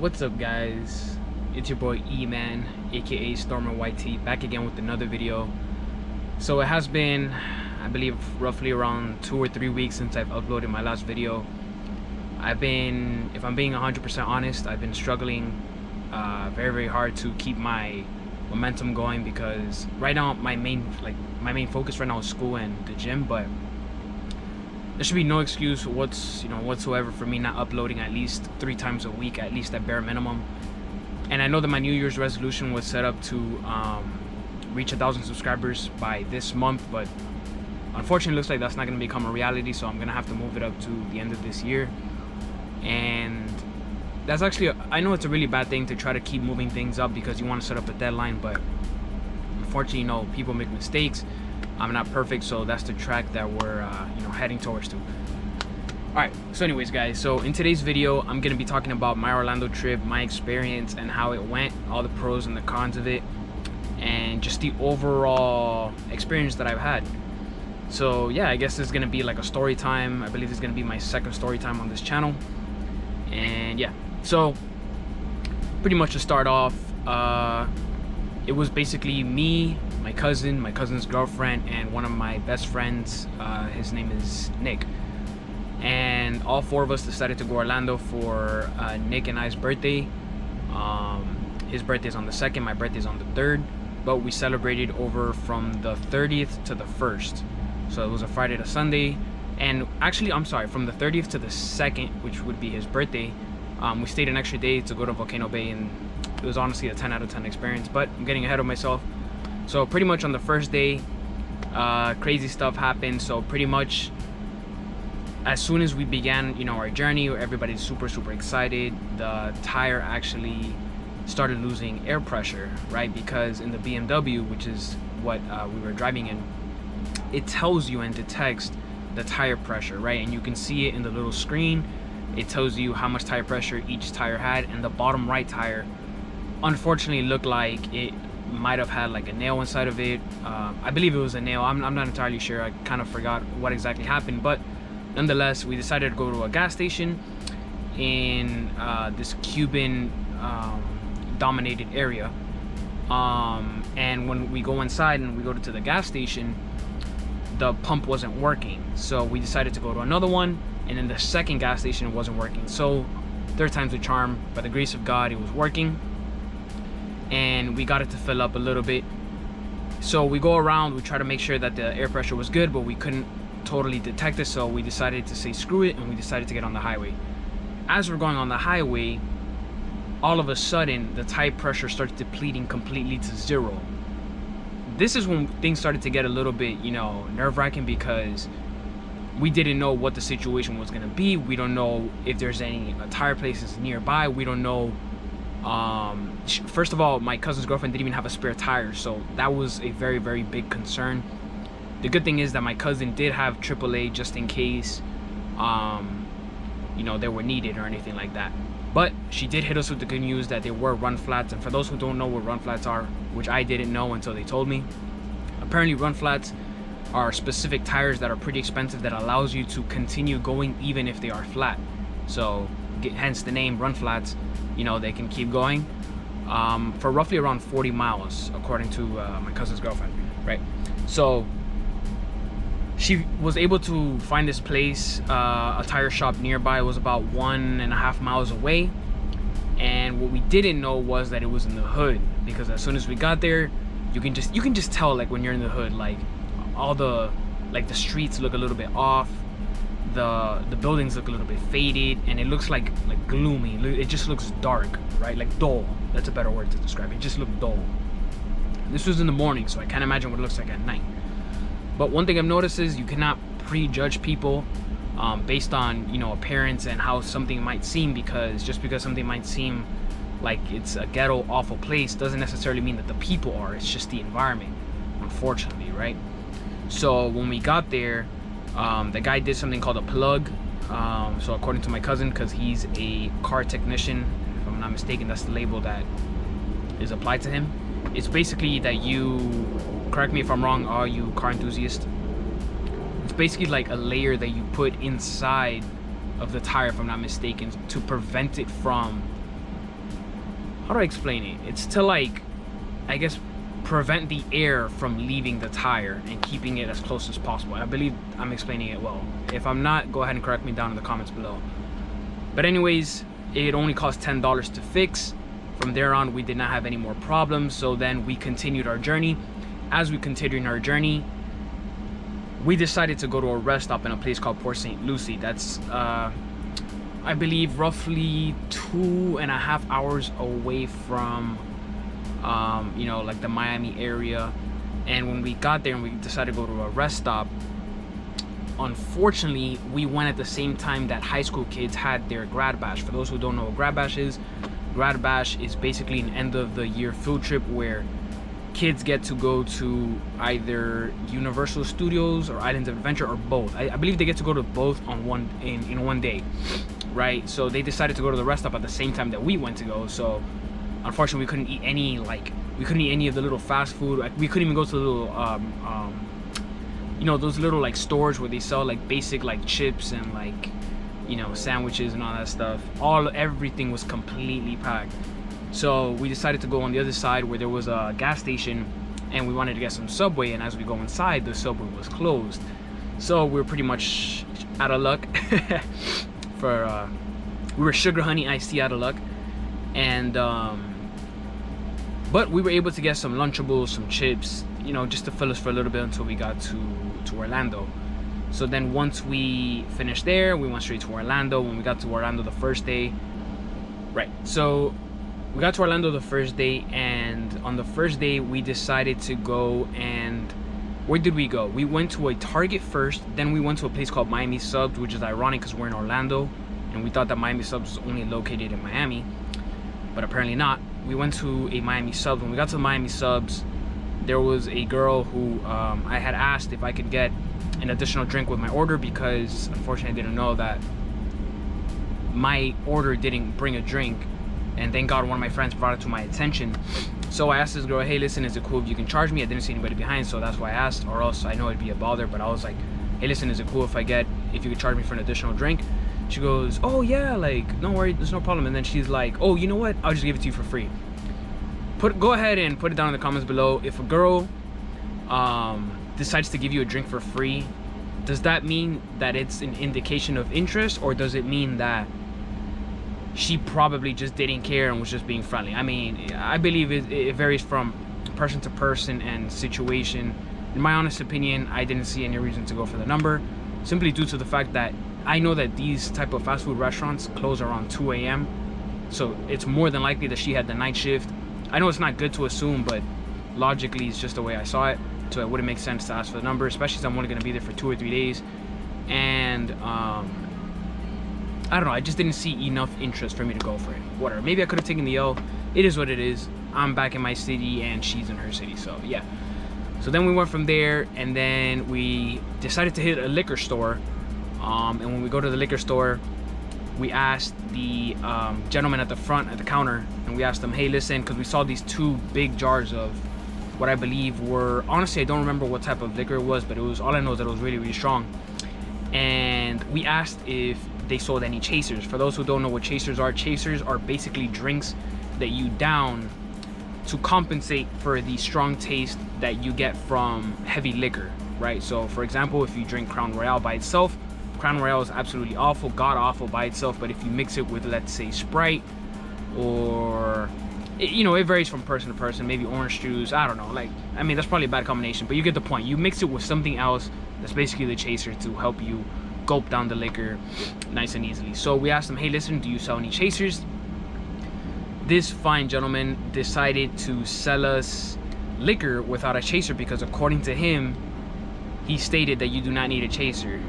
What's up, guys? It's your boy E-Man, aka Stormer YT, back again with another video. So it has been, I believe, roughly around 2 or 3 weeks since I've uploaded my last video. If I'm being 100% honest, I've been struggling very hard to keep my momentum going, because right now my main focus right now is school and the gym. But there should be no excuse whatsoever for me not uploading at least 3 times a week, at least at bare minimum. And I know that my New Year's resolution was set up to reach 1,000 subscribers by this month, but unfortunately it looks like that's not going to become a reality, so I'm going to have to move it up to the end of this year. And that's actually, I know it's a really bad thing to try to keep moving things up because you want to set up a deadline, but unfortunately, people make mistakes. I'm not perfect, so that's the track that we're heading towards to. Alright, so anyways, guys, so in today's video I'm gonna be talking about my Orlando trip, my experience and how it went, all the pros and the cons of it, and just the overall experience that I've had. So yeah, I guess it's gonna be like a story time. I believe it's gonna be my second story time on this channel. And yeah, so pretty much to start off, it was basically me, my cousin's girlfriend, and one of my best friends. His name is Nick, and all 4 of us decided to go Orlando for Nick and I's birthday. His birthday's on the 2nd, my birthday's on the 3rd, but we celebrated over from the 30th to the 1st, so it was a Friday to Sunday. And actually, I'm sorry, from the 30th to the 2nd, which would be his birthday, we stayed an extra day to go to Volcano Bay, and it was honestly a 10 out of 10 experience, but I'm getting ahead of myself. So pretty much on the first day, crazy stuff happened. So pretty much as soon as we began our journey, everybody's super excited. The tire actually started losing air pressure, right? Because in the BMW, which is what we were driving in, it tells you and detects the tire pressure, right? And you can see it in the little screen. It tells you how much tire pressure each tire had, and the bottom right tire unfortunately looked like it might have had like a nail inside of it. I believe it was a nail. I'm not entirely sure. I kind of forgot what exactly happened, but nonetheless, we decided to go to a gas station in this Cuban dominated area. And when we go inside and we go to the gas station, the pump wasn't working, so we decided to go to another one, and then the second gas station wasn't working. So 3rd time's a charm. By the grace of God, it was working, and we got it to fill up a little bit. So we go around, we try to make sure that the air pressure was good, but we couldn't totally detect it, so we decided to say screw it, and we decided to get on the highway. As we're going on the highway, all of a sudden the tire pressure starts depleting completely to 0. This is when things started to get a little bit nerve-wracking, because we didn't know what the situation was going to be. We don't know if there's any tire places nearby. We don't know. First of all, my cousin's girlfriend didn't even have a spare tire, so that was a very big concern. The good thing is that my cousin did have AAA just in case they were needed or anything like that. But she did hit us with the good news that there were run flats. And for those who don't know what run flats are, which I didn't know until they told me, apparently run flats are specific tires that are pretty expensive that allows you to continue going even if they are flat. So hence the name run flats. They can keep going for roughly around 40 miles according to my cousin's girlfriend, right? So she was able to find this place, a tire shop nearby. It was about 1.5 miles away, and what we didn't know was that it was in the hood, because as soon as we got there, you can just tell, like, when you're in the hood, like all the streets look a little bit off, the buildings look a little bit faded, and it looks like gloomy. It just looks dark, right? Like dull. That's a better word to describe it. It just looked dull. This was in the morning, so I can't imagine what it looks like at night. But one thing I've noticed is you cannot prejudge people based on appearance and how something might seem, because just because something might seem like it's a ghetto awful place doesn't necessarily mean that the people are. It's just the environment, unfortunately, right? So when we got there, the guy did something called a plug. So according to my cousin, because he's a car technician, if I'm not mistaken, that's the label that is applied to him. It's basically that you, correct me if I'm wrong, all you car enthusiasts, it's basically like a layer that you put inside of the tire, if I'm not mistaken, to prevent it from how do I explain it? It's to like, I guess, prevent the air from leaving the tire and keeping it as close as possible. I believe I'm explaining it well. If I'm not, go ahead and correct me down in the comments below. But anyways, it only cost $10 to fix. From there on, we did not have any more problems. So then we continued our journey. As we continued our journey, we decided to go to a rest stop in a place called Port St. Lucie. That's I believe roughly 2.5 hours away from you know, like the Miami area. And when we got there and we decided to go to a rest stop, unfortunately we went at the same time that high school kids had their grad bash. For those who don't know what grad bash is basically an end of the year field trip where kids get to go to either Universal Studios or Islands of Adventure, or both. I believe they get to go to both on in one day, right? So they decided to go to the rest stop at the same time that we went to go. So unfortunately we couldn't eat any, like, we couldn't eat any of the little fast food. Like, we couldn't even go to the little you know, those little like stores where they sell like basic like chips and like, you know, sandwiches and all that stuff. Everything was completely packed. So we decided to go on the other side where there was a gas station, and we wanted to get some Subway. And as we go inside, the Subway was closed. So we were pretty much out of luck. We were sugar honey iced tea out of luck. And but we were able to get some Lunchables, some chips, you know, just to fill us for a little bit until we got to Orlando. So then once we finished there, we went straight to Orlando. When we got to Orlando the first day, right, so we got to Orlando the first day, and on the first day we decided to go, and where did we go? We went to a Target first, then we went to a place called Miami Subs, which is ironic because we're in Orlando and we thought that Miami Subs was only located in Miami, but apparently not. We went to a Miami Subs. When we got to the Miami Subs, there was a girl who I had asked if I could get an additional drink with my order, because unfortunately I didn't know that my order didn't bring a drink, and thank God one of my friends brought it to my attention. So I asked this girl, hey listen, is it cool if you can charge me? I didn't see anybody behind, so that's why I asked, or else I know it'd be a bother. But I was like, hey listen, is it cool if you could charge me for an additional drink? She goes, oh yeah, like don't worry, there's no problem. And then she's like, oh, you know what, I'll just give it to you for free. Go ahead and put it down in the comments below. If a girl decides to give you a drink for free, does that mean that it's an indication of interest, or does it mean that she probably just didn't care and was just being friendly? I mean, I believe it varies from person to person and situation. In my honest opinion, I didn't see any reason to go for the number, simply due to the fact that I know that these type of fast food restaurants close around 2 a.m. So it's more than likely that she had the night shift. I know it's not good to assume, but logically it's just the way I saw it. So it wouldn't make sense to ask for the number, especially since I'm only gonna be there for 2 or 3 days. And I don't know, I just didn't see enough interest for me to go for it. Whatever, maybe I could have taken the L. It is what it is. I'm back in my city and she's in her city, so yeah. So then we went from there, and then we decided to hit a liquor store. And when we go to the liquor store, we asked the gentleman at the front, at the counter, and we asked him, hey listen, because we saw these 2 big jars of what I believe were, honestly I don't remember what type of liquor it was, but it was, all I know is that it was really, really strong. And we asked if they sold any chasers. For those who don't know what chasers are basically drinks that you down to compensate for the strong taste that you get from heavy liquor, right? So for example, if you drink Crown Royale by itself, Crown Royale is absolutely awful, god awful by itself, but if you mix it with, let's say, Sprite, or you know, it varies from person to person, maybe orange juice, I don't know, like, I mean, that's probably a bad combination, but you get the point. You mix it with something else that's basically the chaser to help you gulp down the liquor nice and easily. So we asked them, hey listen, do you sell any chasers? This fine gentleman decided to sell us liquor without a chaser, because according to him, he stated that you do not need a chaser.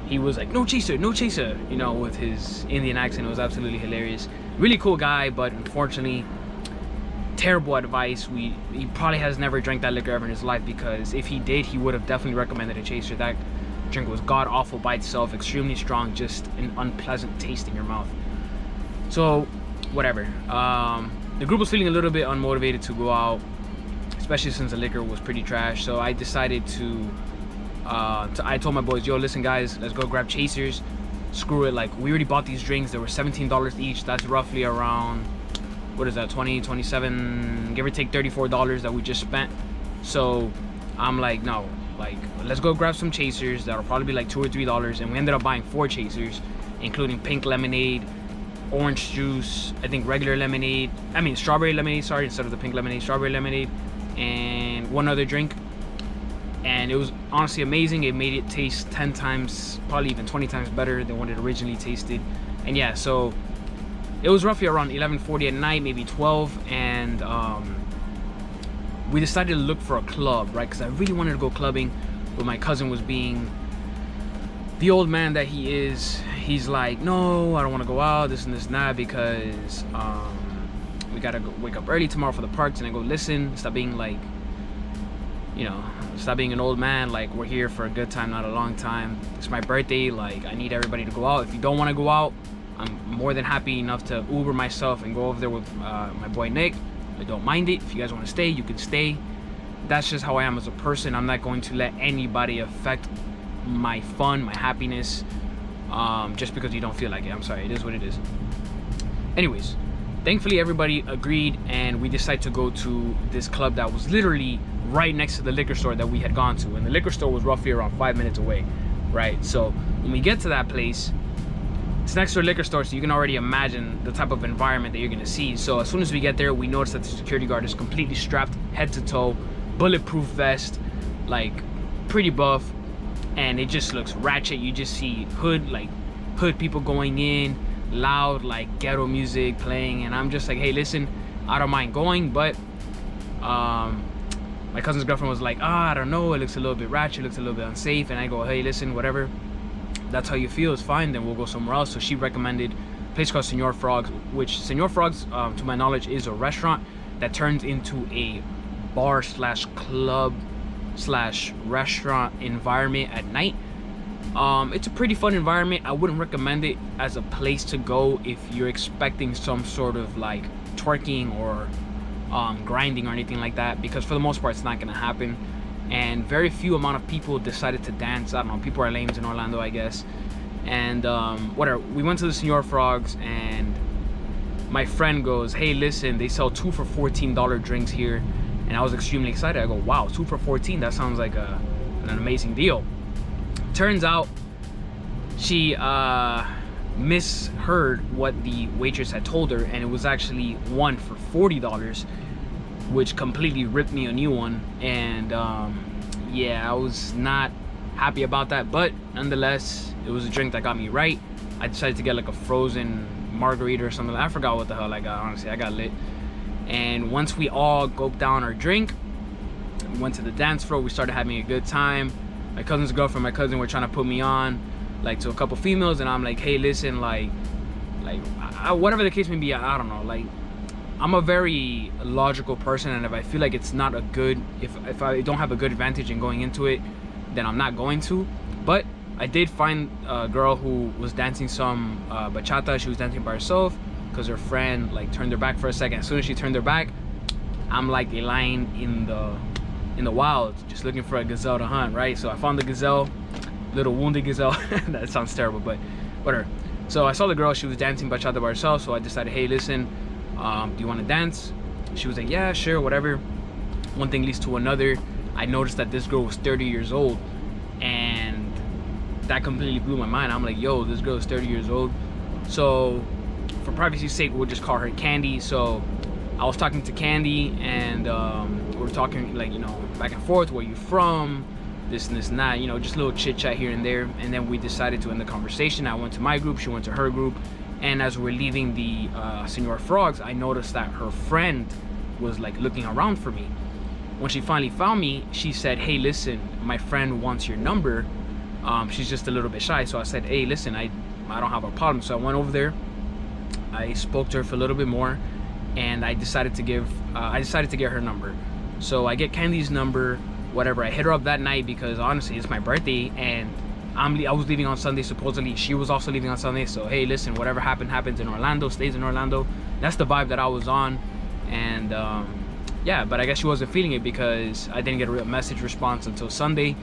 He was like, no chaser, no chaser, you know, with his Indian accent. It was absolutely hilarious. Really cool guy, but unfortunately, terrible advice. He probably has never drank that liquor ever in his life, because if he did, he would have definitely recommended a chaser. That drink was god awful by itself, extremely strong, just an unpleasant taste in your mouth. So whatever, the group was feeling a little bit unmotivated to go out, especially since the liquor was pretty trash. So I decided I told my boys, yo listen guys, let's go grab chasers. Screw it, like we already bought these drinks, they were $17 each. That's roughly around what is that, 20, 27, give or take $34 that we just spent. So I'm like, no, like, let's go grab some chasers that'll probably be like $2 or $3. And we ended up buying 4 chasers, including pink lemonade, orange juice, I think regular lemonade, I mean strawberry lemonade, sorry, instead of the pink lemonade, strawberry lemonade, and one other drink. And it was honestly amazing. It made it taste 10 times, probably even 20 times better than what it originally tasted. And yeah, so it was roughly around 11:40 at night, maybe 12, and we decided to look for a club, right? Because I really wanted to go clubbing, but my cousin was being the old man that he is. He's like, no, I don't want to go out, this and this and that, because we gotta go wake up early tomorrow for the parks. And I go, listen, stop being like, you know, stop being an old man. Like, we're here for a good time, not a long time. It's my birthday. Like, I need everybody to go out. If you don't want to go out, I'm more than happy enough to Uber myself and go over there with my boy Nick. I don't mind it. If you guys want to stay, you can stay. That's just how I am as a person. I'm not going to let anybody affect my fun, my happiness, just because you don't feel like it. I'm sorry, it is what it is. Anyways, thankfully everybody agreed, and we decided to go to this club that was literally right next to the liquor store that we had gone to, and the liquor store was roughly around 5 minutes away, right? So when we get to that place, it's next to a liquor store, so you can already imagine the type of environment that you're gonna see. So as soon as we get there, we notice that the security guard is completely strapped head to toe, bulletproof vest, like pretty buff, and it just looks ratchet. You just see hood people going in, loud like ghetto music playing, and I'm just like, hey, listen, I don't mind going, but my cousin's girlfriend was like, I don't know, it looks a little bit ratchet, it looks a little bit unsafe. And I go, hey, listen, whatever, that's how you feel, it's fine, then we'll go somewhere else. So she recommended a place called Senor Frogs, which Senor Frogs, to my knowledge, is a restaurant that turns into a bar slash club slash restaurant environment at night. It's a pretty fun environment. I wouldn't recommend it as a place to go if you're expecting some sort of like twerking or grinding or anything like that, because for the most part it's not gonna happen. And very few amount of people decided to dance. I don't know, people are lames in Orlando, I guess. And whatever, we went to the Senor Frogs, and my friend goes, hey, listen, they sell 2 for $14 drinks here. And I was extremely excited. I go, wow, 2 for 14, that sounds like an amazing deal. Turns out she misheard what the waitress had told her, and it was actually 1 for $40, which completely ripped me a new one. And yeah, I was not happy about that, but nonetheless, it was a drink that got me right. I decided to get like a frozen margarita or something. I forgot what the hell I got, honestly. I got lit. And once we all gulped down our drink, we went to the dance floor, we started having a good time. My cousin's girlfriend, my cousin were trying to put me on like to a couple females, and I'm like, hey, listen, like whatever the case may be, I don't know, like, I'm a very logical person, and if I feel like it's not a good, if I don't have a good advantage in going into it, then I'm not going to. But I did find a girl who was dancing some bachata. She was dancing by herself because her friend like turned her back for a second. As soon as she turned her back, I'm like a lion in the wild, just looking for a gazelle to hunt, right? So I found the gazelle, little wounded gazelle. That sounds terrible, but whatever. So I saw the girl, she was dancing bachata by herself, so I decided, hey, listen, do you want to dance? She was like, yeah, sure, whatever. One thing leads to another. I noticed that this girl was 30 years old, and that completely blew my mind. I'm like, yo, this girl is 30 years old. So for privacy's sake, we'll just call her Candy. So I was talking to Candy, and we were talking, like, you know, back and forth, where you from, this and this and that, you know, just a little chit chat here and there. And then we decided to end the conversation. I went to my group, she went to her group. And as we're leaving the Senor Frogs, I noticed that her friend was like looking around for me. When she finally found me, she said, hey, listen, my friend wants your number. She's just a little bit shy. So I said, hey, listen, I don't have a problem. So I went over there, I spoke to her for a little bit more, and I decided to get her number. So I get Candy's number, whatever. I hit her up that night because honestly, it's my birthday, and I was leaving on Sunday. Supposedly she was also leaving on Sunday. So hey, listen, whatever happens in Orlando stays in Orlando. That's the vibe that I was on. And yeah, but I guess she wasn't feeling it because I didn't get a real message response until Sunday.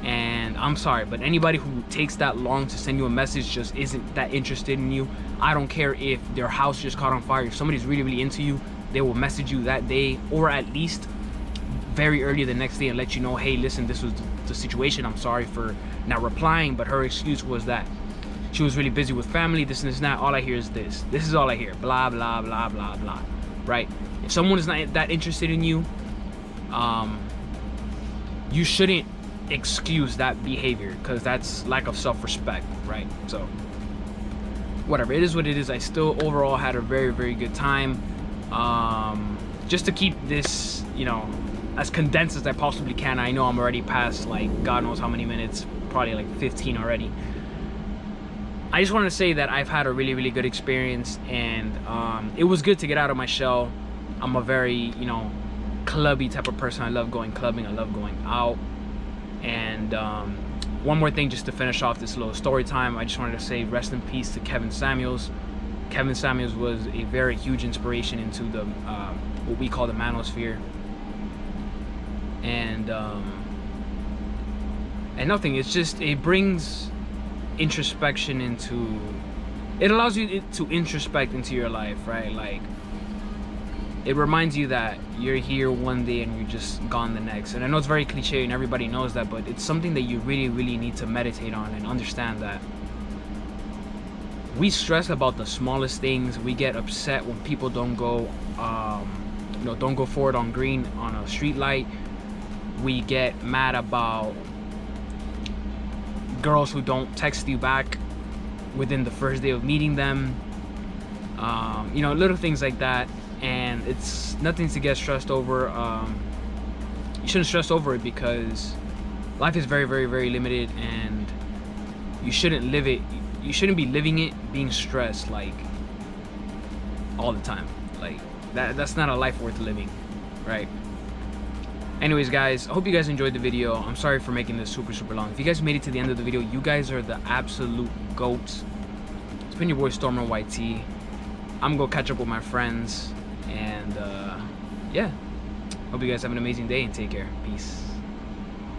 And I'm sorry, but anybody who takes that long to send you a message just isn't that interested in you. I don't care if their house just caught on fire. If somebody's really, really into you, they will message you that day, or at least very early the next day, and let you know, hey, listen, this was the situation. I'm sorry for not replying, but her excuse was that she was really busy with family, this and this and that. All I hear is this. This is all I hear. Blah, blah, blah, blah, blah. Right? If someone is not that interested in you, you shouldn't excuse that behavior, because that's lack of self-respect, right? So whatever, it is what it is. I still overall had a very, very good time. Just to keep this, you know, as condensed as I possibly can. I know I'm already past like God knows how many minutes, probably like 15 already. I just wanted to say that I've had a really, really good experience, and it was good to get out of my shell. I'm a very, you know, clubby type of person. I love going clubbing, I love going out. And one more thing, just to finish off this little story time, I just wanted to say rest in peace to Kevin Samuels. Kevin Samuels was a very huge inspiration into the what we call the manosphere. And nothing, it's just, it brings introspection into, it allows you to introspect into your life, right? Like, it reminds you that you're here one day and you're just gone the next. And I know it's very cliche and everybody knows that, but it's something that you really, really need to meditate on and understand that we stress about the smallest things. We get upset when people don't go, you know, don't go forward on green on a street light. We get mad about girls who don't text you back within the first day of meeting them. You know, little things like that. And it's nothing to get stressed over. You shouldn't stress over it, because life is very, very, very limited, and you shouldn't live it. You shouldn't be living it being stressed like all the time. Like that's not a life worth living, right? Anyways, guys, I hope you guys enjoyed the video. I'm sorry for making this super, super long. If you guys made it to the end of the video, you guys are the absolute goats. It's been your boy Stormer YT. I'm gonna go catch up with my friends. And yeah, hope you guys have an amazing day and take care. Peace.